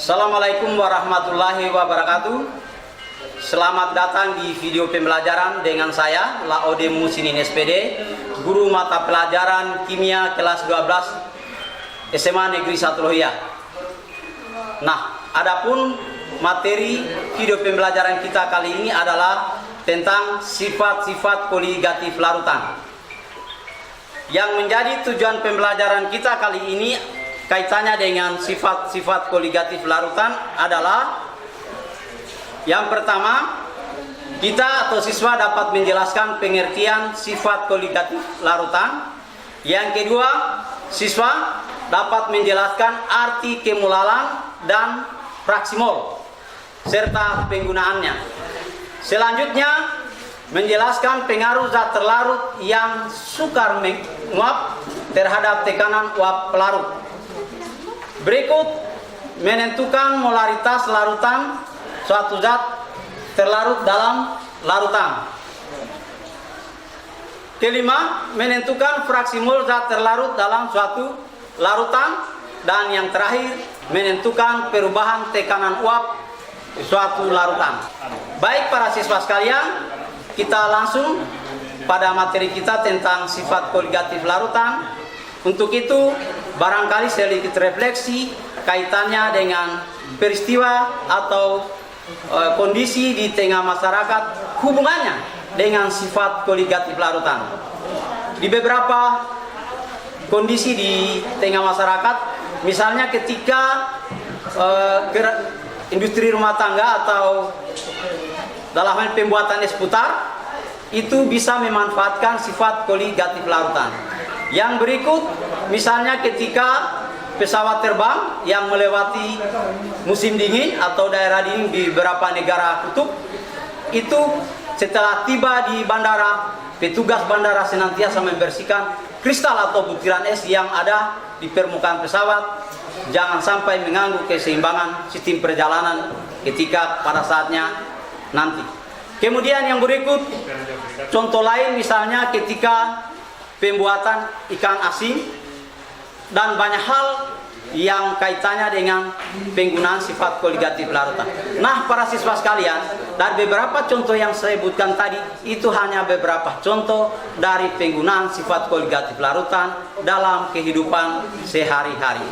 Assalamualaikum warahmatullahi wabarakatuh. Selamat datang di video pembelajaran dengan saya Laode Musinin SPD, guru mata pelajaran kimia kelas 12 SMA Negeri 1 Lohia. Nah, adapun materi video pembelajaran kita kali ini adalah tentang sifat-sifat koligatif larutan. Yang menjadi tujuan pembelajaran kita kali ini kaitannya dengan sifat-sifat koligatif larutan adalah yang pertama, kita atau siswa dapat menjelaskan pengertian sifat koligatif larutan. Yang kedua, siswa dapat menjelaskan arti kemolalan dan fraksimol serta penggunaannya. Selanjutnya, menjelaskan pengaruh zat terlarut yang sukar menguap terhadap tekanan uap pelarut. Berikut, menentukan molaritas larutan suatu zat terlarut dalam larutan. Kelima, menentukan fraksimol zat terlarut dalam suatu larutan. Dan yang terakhir, menentukan perubahan tekanan uap di suatu larutan. Baik para siswa sekalian, kita langsung pada materi kita tentang sifat koligatif larutan. Untuk itu, barangkali sedikit refleksi kaitannya dengan peristiwa atau kondisi di tengah masyarakat, hubungannya dengan sifat koligatif larutan. Di beberapa kondisi di tengah masyarakat, misalnya ketika industri rumah tangga atau dalam hal pembuatan es putar, itu bisa memanfaatkan sifat koligatif larutan. Yang berikut, misalnya ketika pesawat terbang yang melewati musim dingin atau daerah dingin di beberapa negara kutub, itu setelah tiba di bandara, petugas bandara senantiasa membersihkan kristal atau butiran es yang ada di permukaan pesawat, jangan sampai mengganggu keseimbangan sistem perjalanan ketika pada saatnya nanti. Kemudian yang berikut, contoh lain misalnya ketika pembuatan ikan asin dan banyak hal yang kaitannya dengan penggunaan sifat koligatif larutan. Nah, para siswa sekalian, dari beberapa contoh yang saya sebutkan tadi, itu hanya beberapa contoh dari penggunaan sifat koligatif larutan dalam kehidupan sehari-hari.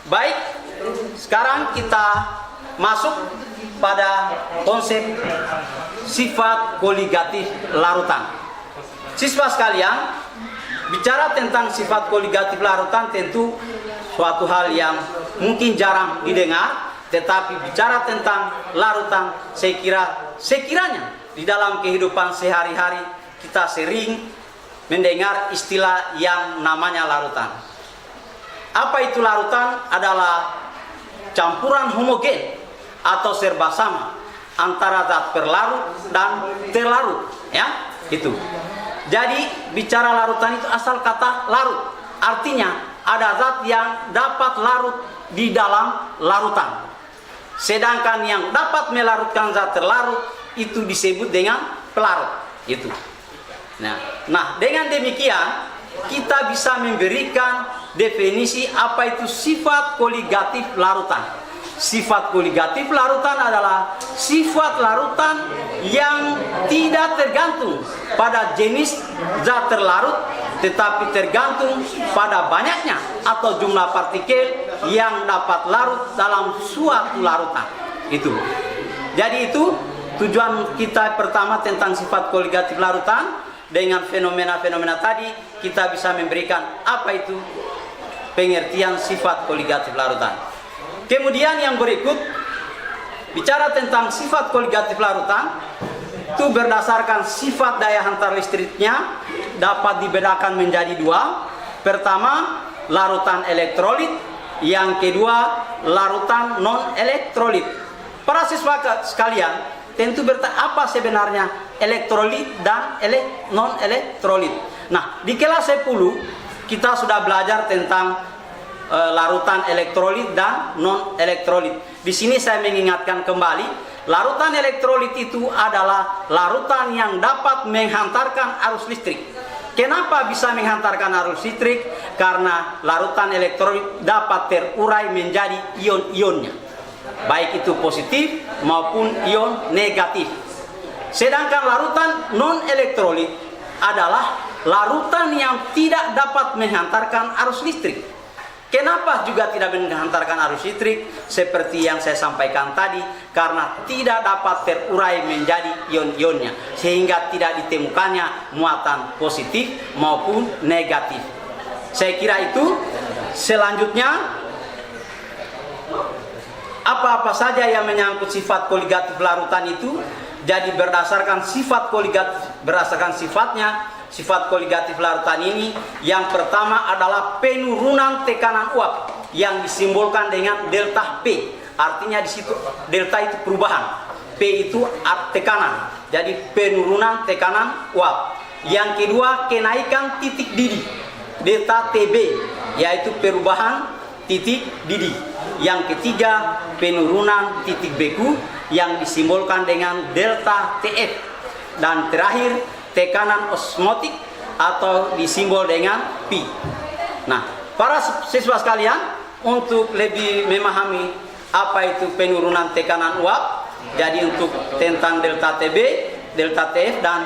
Baik, sekarang kita masuk pada konsep sifat koligatif larutan. Siswa sekalian, bicara tentang sifat koligatif larutan tentu suatu hal yang mungkin jarang didengar, tetapi bicara tentang larutan, sekiranya di dalam kehidupan sehari-hari kita sering mendengar istilah yang namanya larutan. Apa itu larutan? Adalah campuran homogen atau serba sama antara zat berlarut dan terlarut, ya, itu. Jadi bicara larutan itu asal kata larut, artinya ada zat yang dapat larut di dalam larutan. Sedangkan yang dapat melarutkan zat terlarut itu disebut dengan pelarut. Itu. Nah, dengan demikian kita bisa memberikan definisi apa itu sifat koligatif larutan. Sifat koligatif larutan adalah sifat larutan yang tidak tergantung pada jenis zat terlarut, tetapi tergantung pada banyaknya atau jumlah partikel yang dapat larut dalam suatu larutan. Itu. Jadi itu tujuan kita pertama tentang sifat koligatif larutan. Dengan fenomena-fenomena tadi kita bisa memberikan apa itu pengertian sifat koligatif larutan. Kemudian yang berikut, bicara tentang sifat koligatif larutan, itu berdasarkan sifat daya hantar listriknya dapat dibedakan menjadi dua. Pertama, larutan elektrolit. Yang kedua, larutan non-elektrolit. Para siswa sekalian, tentu bertanya apa sebenarnya elektrolit dan non-elektrolit. Nah, di kelas 10 kita sudah belajar tentang larutan elektrolit dan non-elektrolit. Di sini saya mengingatkan kembali, larutan elektrolit itu adalah larutan yang dapat menghantarkan arus listrik. Kenapa bisa menghantarkan arus listrik? Karena larutan elektrolit dapat terurai menjadi ion-ionnya. baik itu positif maupun ion negatif. Sedangkan larutan non-elektrolit adalah larutan yang tidak dapat menghantarkan arus listrik. Kenapa juga tidak menghantarkan arus listrik? Seperti yang saya sampaikan tadi, karena tidak dapat terurai menjadi ion-ionnya, sehingga tidak ditemukannya muatan positif maupun negatif. Saya kira itu. Selanjutnya, apa-apa saja yang menyangkut sifat koligatif larutan itu, jadi berdasarkan sifat koligatif, berdasarkan sifatnya, sifat koligatif larutan ini, yang pertama adalah penurunan tekanan uap yang disimbolkan dengan delta P. Artinya di situ delta itu perubahan, P itu tekanan. Jadi penurunan tekanan uap. Yang kedua, kenaikan titik didih, delta TB, yaitu perubahan titik didih. Yang ketiga, penurunan titik beku yang disimbolkan dengan delta TF. Dan terakhir, tekanan osmotik atau disimbol dengan Pi. Nah, para siswa sekalian, untuk lebih memahami apa itu penurunan tekanan uap, jadi untuk tentang delta TB, delta TF, dan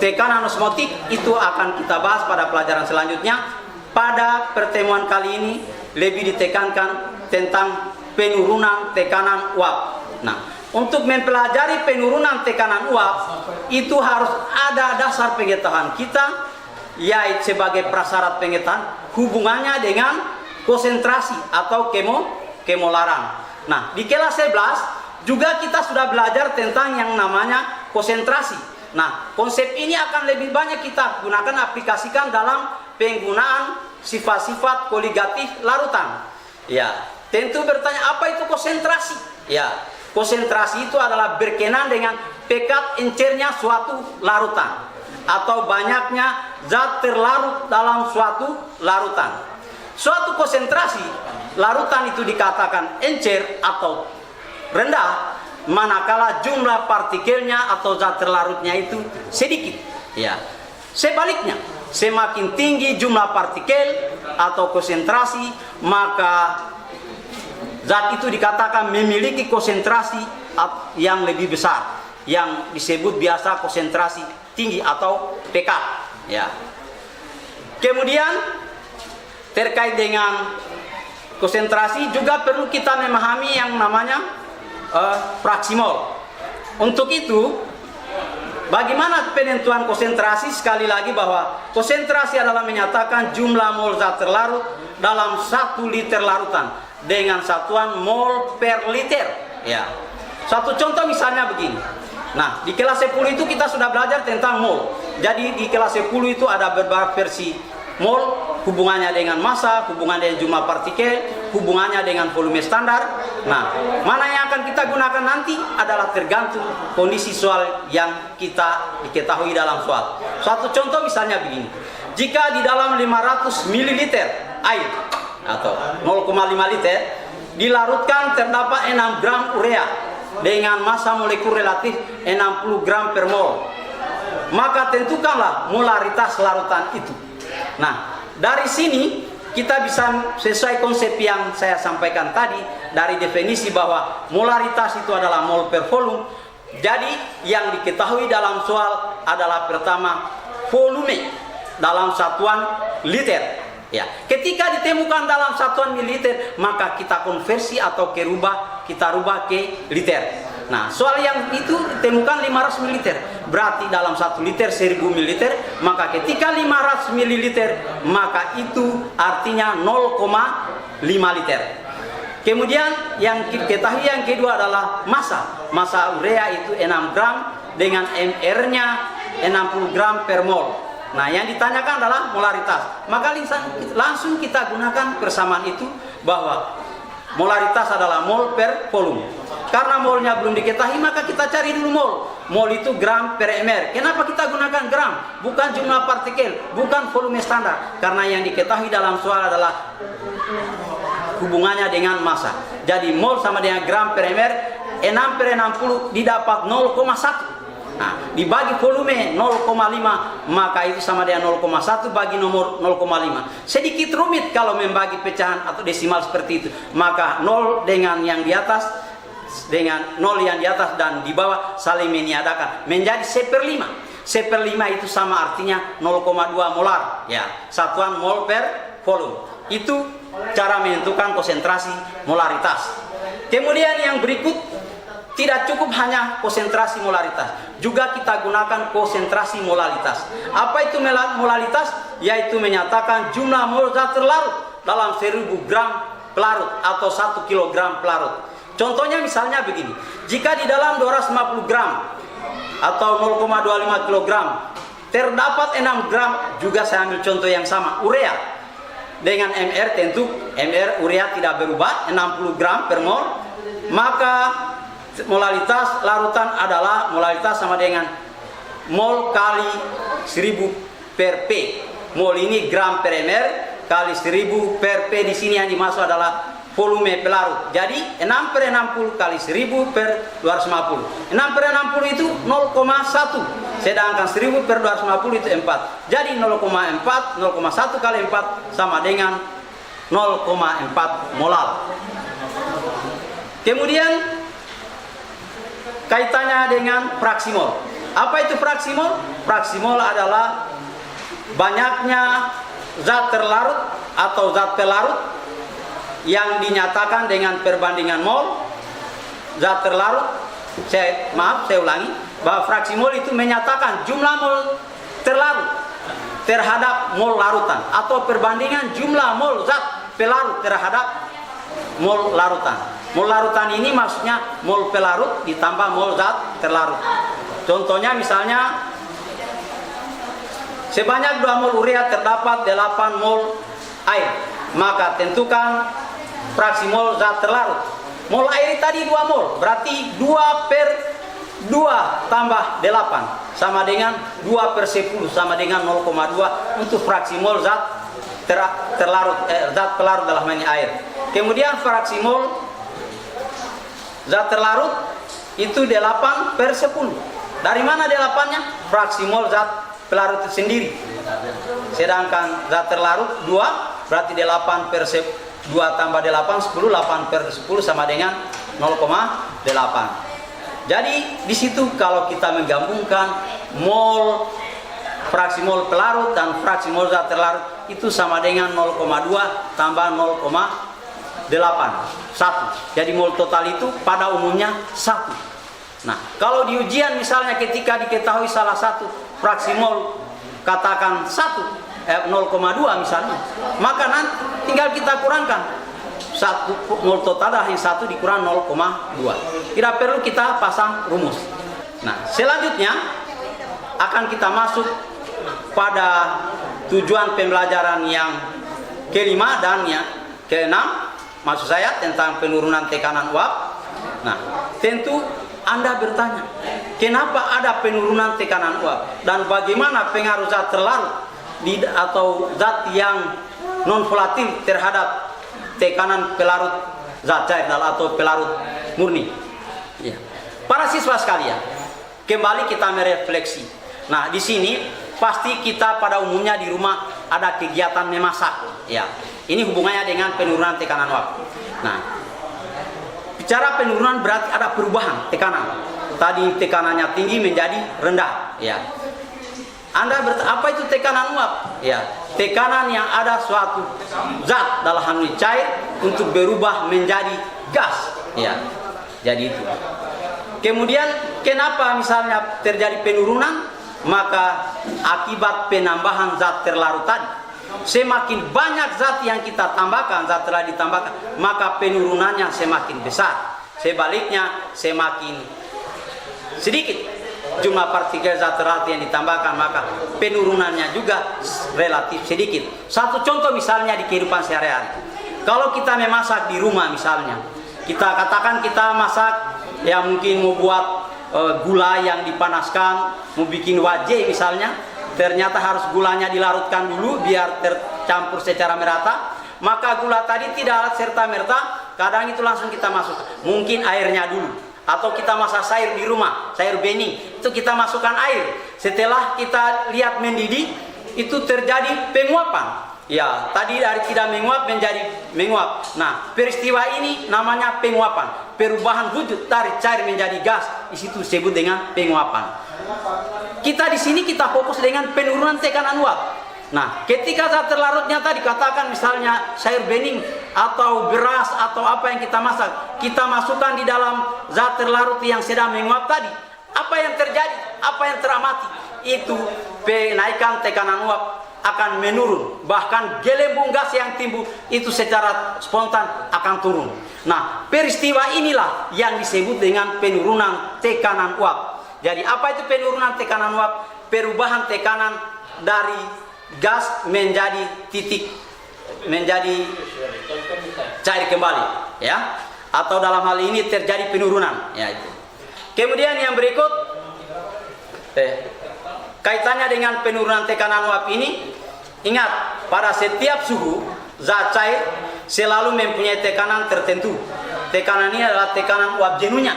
tekanan osmotik itu akan kita bahas pada pelajaran selanjutnya. Pada pertemuan kali ini lebih ditekankan tentang penurunan tekanan uap. Nah, untuk mempelajari penurunan tekanan uap itu harus ada dasar pengetahuan kita, yaitu sebagai prasyarat pengetahuan hubungannya dengan konsentrasi atau kemolaran. Nah, di kelas 11 juga kita sudah belajar tentang yang namanya konsentrasi. Nah, konsep ini akan lebih banyak kita gunakan, aplikasikan dalam penggunaan sifat-sifat koligatif larutan. Ya, tentu bertanya, apa itu konsentrasi? Ya, konsentrasi itu adalah berkenaan dengan pekat encernya suatu larutan atau banyaknya zat terlarut dalam suatu larutan. Suatu konsentrasi larutan itu dikatakan encer atau rendah manakala jumlah partikelnya atau zat terlarutnya itu sedikit. Ya, sebaliknya, semakin tinggi jumlah partikel atau konsentrasi, maka zat itu dikatakan memiliki konsentrasi yang lebih besar, yang disebut biasa konsentrasi tinggi atau pK. Ya. Kemudian terkait dengan konsentrasi juga perlu kita memahami yang namanya fraksi mol. Untuk itu, bagaimana penentuan konsentrasi? Sekali lagi bahwa konsentrasi adalah menyatakan jumlah mol zat terlarut dalam 1 liter larutan dengan satuan mol per liter. Ya. Satu contoh misalnya begini. Nah, di kelas 10 itu kita sudah belajar tentang mol. Jadi di kelas 10 itu ada beberapa versi mol, hubungannya dengan massa, hubungannya dengan jumlah partikel, hubungannya dengan volume standar. Nah, mana yang akan kita gunakan nanti adalah tergantung kondisi soal yang kita diketahui dalam soal. Suatu contoh misalnya begini. Jika di dalam 500 ml air atau 0,5 liter dilarutkan terdapat 6 gram urea dengan massa molekul relatif 60 gram per mol, maka tentukanlah molaritas larutan itu. Nah, dari sini kita bisa sesuai konsep yang saya sampaikan tadi dari definisi bahwa molaritas itu adalah mol per volume. Jadi yang diketahui dalam soal adalah pertama volume dalam satuan liter. Ya, ketika ditemukan dalam satuan mililiter, maka kita konversi atau kita rubah ke liter. Nah, soal yang itu ditemukan 500 ml, berarti dalam 1 liter 1000 ml, maka ketika 500 ml, maka itu artinya 0,5 liter. Kemudian yang ketahui yang kedua adalah massa. Massa urea itu 6 gram dengan MR-nya 60 gram per mol. Nah, yang ditanyakan adalah molaritas. Maka langsung kita gunakan persamaan itu bahwa molaritas adalah mol per volume. Karena molnya belum diketahui, maka kita cari dulu mol. Mol itu gram per ml. Kenapa kita gunakan gram? Bukan jumlah partikel, bukan volume standar. Karena yang diketahui dalam soal adalah hubungannya dengan massa. Jadi mol sama dengan gram per ml, 6 per 60 didapat 0,1. Nah, dibagi volume 0,5 maka itu sama dengan 0,1 bagi nomor 0,5. Sedikit rumit kalau membagi pecahan atau desimal seperti itu. Maka 0 dengan yang di atas dengan 0 yang di atas dan di bawah saling meniadakan menjadi 1/5. 1/5 itu sama artinya 0,2 molar ya, satuan mol per volume. Itu cara menentukan konsentrasi molaritas. Kemudian yang berikut, tidak cukup hanya konsentrasi molaritas, juga kita gunakan konsentrasi molalitas. Apa itu molalitas? Yaitu menyatakan jumlah mol zat terlarut dalam 1000 gram pelarut atau 1 kilogram pelarut. Contohnya misalnya begini, jika di dalam 250 gram atau 0,25 kilogram terdapat 6 gram, juga saya ambil contoh yang sama, urea dengan MR, tentu MR urea tidak berubah 60 gram per mol, maka molalitas larutan adalah molalitas sama dengan mol kali 1000 per P. Mol ini gram per ml kali 1000 per P. Di sini yang dimaksud adalah volume pelarut. Jadi 6/60 kali 1000 per 250. 6/60 itu 0,1. Sedangkan 1000 per 250 itu 4. Jadi 0,4, 0,1 kali 4 sama dengan 0,4 molal. Kemudian kaitannya dengan fraksi mol. Apa itu fraksi mol? Fraksi mol adalah banyaknya zat terlarut atau zat pelarut yang dinyatakan dengan perbandingan mol. Zat terlarut, saya ulangi, bahwa fraksi mol itu menyatakan jumlah mol terlarut terhadap mol larutan atau perbandingan jumlah mol zat pelarut terhadap mol larutan. Mol larutan ini maksudnya mol pelarut ditambah mol zat terlarut. Contohnya misalnya sebanyak 2 mol urea terdapat 8 mol air, maka tentukan fraksi mol zat terlarut. Mol air tadi 2 mol, berarti 2/2 tambah 8 sama dengan 2/10 sama dengan 0,2 untuk fraksi mol zat terlarut, zat pelarut dalam ini air. Kemudian fraksi mol zat terlarut itu 8/10. Dari mana 8-nya? Fraksi mol zat pelarut itu sendiri. Sedangkan zat terlarut 2, berarti 8/2 tambah 8, 10, 8/10 sama dengan 0,8. Jadi di situ kalau kita menggabungkan mol fraksi mol pelarut dan fraksi mol zat terlarut itu sama dengan 0,2 tambah 0,8, 1. Jadi mol total itu pada umumnya 1. Nah, kalau di ujian misalnya ketika diketahui salah satu fraksi mol katakan 0,2 misalnya, maka nanti tinggal kita kurangkan 1 mol total yang 1 dikurang 0,2. Tidak perlu kita pasang rumus. Nah, selanjutnya akan kita masuk pada tujuan pembelajaran yang kelima dan yang keenam, maksud saya tentang penurunan tekanan uap. Nah, tentu Anda bertanya, kenapa ada penurunan tekanan uap dan bagaimana pengaruh zat terlarut atau zat yang non volatil terhadap tekanan pelarut zat cair atau pelarut murni. Ya. Para siswa sekalian, kembali kita merefleksi. Nah, di sini pasti kita pada umumnya di rumah ada kegiatan memasak. Ya, ini hubungannya dengan penurunan tekanan uap. Nah, bicara penurunan berarti ada perubahan tekanan. Tadi tekanannya tinggi menjadi rendah. Ya. Anda apa itu tekanan uap? Ya, tekanan yang ada suatu zat dalam hal ini cair untuk berubah menjadi gas. Ya, jadi itu. Kemudian kenapa misalnya terjadi penurunan? Maka akibat penambahan zat terlarut tadi. Semakin banyak zat yang kita tambahkan, zat telah ditambahkan, maka penurunannya semakin besar. Sebaliknya semakin sedikit jumlah partikel zat terlarut yang ditambahkan, maka penurunannya juga relatif sedikit. Satu contoh misalnya di kehidupan sehari-hari. Kalau kita memasak di rumah misalnya, kita katakan kita masak yang mungkin mau buat gula yang dipanaskan, mau bikin wajeh misalnya, ternyata harus gulanya dilarutkan dulu biar tercampur secara merata. Maka gula tadi tidak serta merta, kadang itu langsung kita masuk. Mungkin airnya dulu atau kita masak sayur di rumah, sayur bening, itu kita masukkan air. Setelah kita lihat mendidih, itu terjadi penguapan. Ya, tadi dari tidak menguap menjadi menguap. Nah, peristiwa ini namanya penguapan. Perubahan wujud dari cair menjadi gas, di situ disebut dengan penguapan. Kita di sini kita fokus dengan penurunan tekanan uap. Nah, ketika zat terlarutnya tadi katakan misalnya sayur bening atau beras atau apa yang kita masak, kita masukkan di dalam zat terlarut yang sedang menguap tadi. Apa yang terjadi? Apa yang teramati? Itu penaikan tekanan uap akan menurun. Bahkan gelembung gas yang timbul itu secara spontan akan turun. Nah, peristiwa inilah yang disebut dengan penurunan tekanan uap. Jadi apa itu penurunan tekanan uap? Perubahan tekanan dari gas menjadi titik, menjadi cair kembali, ya. Atau dalam hal ini terjadi penurunan, ya itu. Kemudian yang berikut, kaitannya dengan penurunan tekanan uap ini, ingat pada setiap suhu zat cair selalu mempunyai tekanan tertentu. Tekanan ini adalah tekanan uap jenuhnya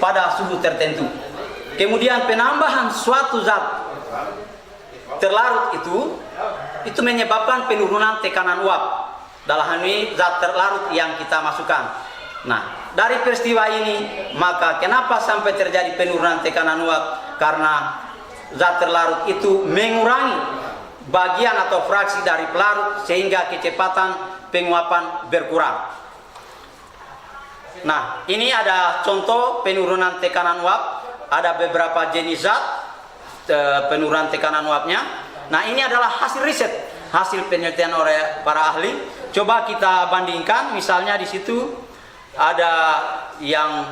pada suhu tertentu. Kemudian penambahan suatu zat terlarut itu menyebabkan penurunan tekanan uap. Dalam hal ini zat terlarut yang kita masukkan. Nah, dari peristiwa ini maka kenapa sampai terjadi penurunan tekanan uap? Karena zat terlarut itu mengurangi bagian atau fraksi dari pelarut sehingga kecepatan penguapan berkurang. Nah, ini ada contoh penurunan tekanan uap. Ada beberapa jenis zat penurunan tekanan uapnya. Nah, ini adalah hasil riset, hasil penelitian oleh para ahli. Coba kita bandingkan, misalnya di situ ada yang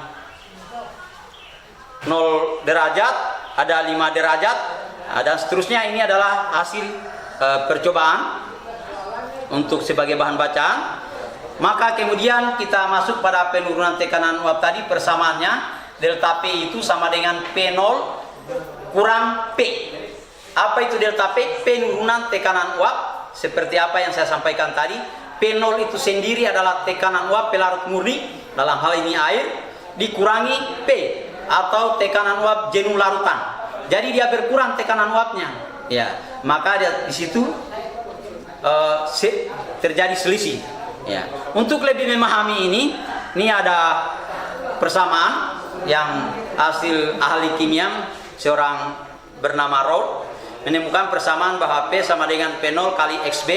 0 derajat, ada 5 derajat, dan seterusnya. Ini adalah hasil percobaan untuk sebagai bahan bacaan. Maka kemudian kita masuk pada penurunan tekanan uap tadi, persamaannya delta P itu sama dengan P0 kurang P. Apa itu delta P? Penurunan tekanan uap. Seperti apa yang saya sampaikan tadi, P0 itu sendiri adalah tekanan uap pelarut murni, dalam hal ini air, dikurangi P atau tekanan uap jenuh larutan. Jadi dia berkurang tekanan uapnya. Ya, maka di situ terjadi selisih. Ya. Untuk lebih memahami ini ada persamaan yang hasil ahli kimia seorang bernama Roth menemukan persamaan bahwa P sama dengan P0 kali XB,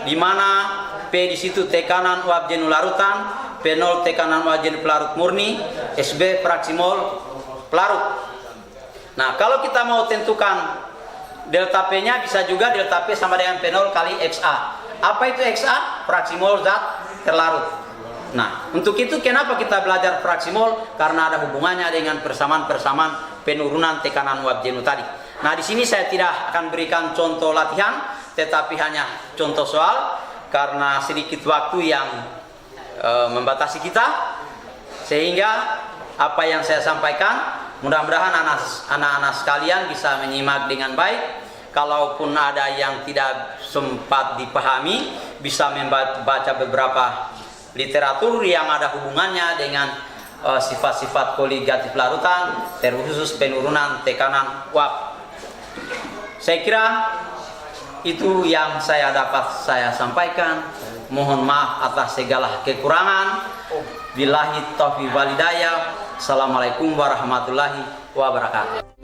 di mana P di situ tekanan uap jenuh larutan, P0 tekanan uap jenuh pelarut murni, XB fraksi mol pelarut. Nah, kalau kita mau tentukan delta P-nya, bisa juga delta P sama dengan P0 kali XA. Apa itu XA? Fraksi mol zat terlarut. Nah, untuk itu kenapa kita belajar fraksi mol? Karena ada hubungannya dengan persamaan-persamaan penurunan tekanan uap jenuh tadi. Nah, di sini saya tidak akan berikan contoh latihan, tetapi hanya contoh soal, karena sedikit waktu yang membatasi kita, sehingga apa yang saya sampaikan mudah-mudahan anak-anak sekalian bisa menyimak dengan baik. Kalaupun ada yang tidak sempat dipahami, bisa membaca beberapa literatur yang ada hubungannya dengan sifat-sifat koligatif larutan, terkhusus penurunan tekanan uap. Saya kira itu yang saya dapat saya sampaikan. Mohon maaf atas segala kekurangan. Billahi taufiq wal hidayah. Assalamualaikum warahmatullahi wabarakatuh.